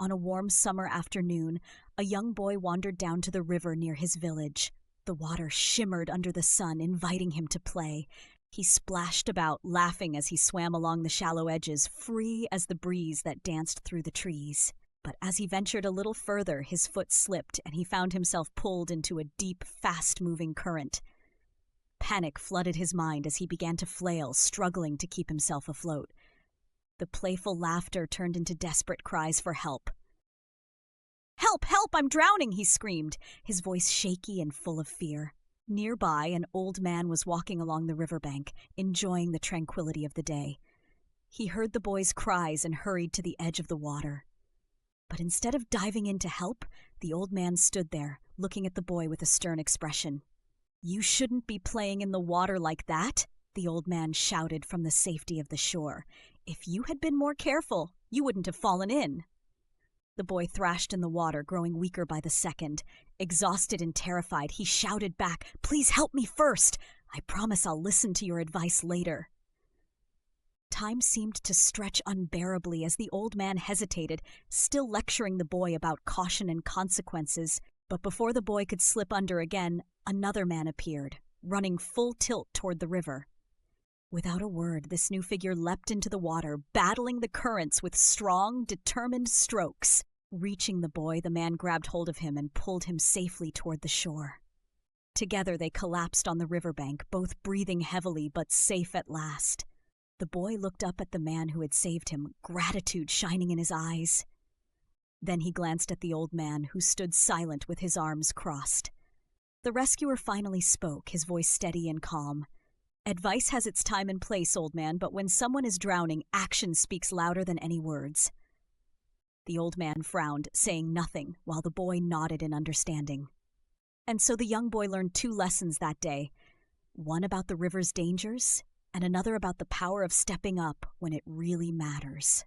On a warm summer afternoon, a young boy wandered down to the river near his village. The water shimmered under the sun, inviting him to play. He splashed about, laughing as he swam along the shallow edges, free as the breeze that danced through the trees. But as he ventured a little further, his foot slipped and he found himself pulled into a deep, fast-moving current. Panic flooded his mind as he began to flail, struggling to keep himself afloat. The playful laughter turned into desperate cries for help. "Help! Help! I'm drowning!" he screamed, his voice shaky and full of fear. Nearby, an old man was walking along the riverbank, enjoying the tranquility of the day. He heard the boy's cries and hurried to the edge of the water. But instead of diving in to help, the old man stood there, looking at the boy with a stern expression. "You shouldn't be playing in the water like that," the old man shouted from the safety of the shore. "If you had been more careful, you wouldn't have fallen in." The boy thrashed in the water, growing weaker by the second. Exhausted and terrified, he shouted back, "Please help me first. I promise I'll listen to your advice later." Time seemed to stretch unbearably as the old man hesitated, still lecturing the boy about caution and consequences. But before the boy could slip under again, another man appeared, running full tilt toward the river. Without a word, this new figure leapt into the water, battling the currents with strong, determined strokes. Reaching the boy, the man grabbed hold of him and pulled him safely toward the shore. Together they collapsed on the riverbank, both breathing heavily but safe at last. The boy looked up at the man who had saved him, gratitude shining in his eyes. Then he glanced at the old man, who stood silent with his arms crossed. The rescuer finally spoke, his voice steady and calm. "Advice has its time and place, old man, but when someone is drowning, action speaks louder than any words." The old man frowned, saying nothing, while the boy nodded in understanding. And so the young boy learned 2 lessons that day, one about the river's dangers, and another about the power of stepping up when it really matters.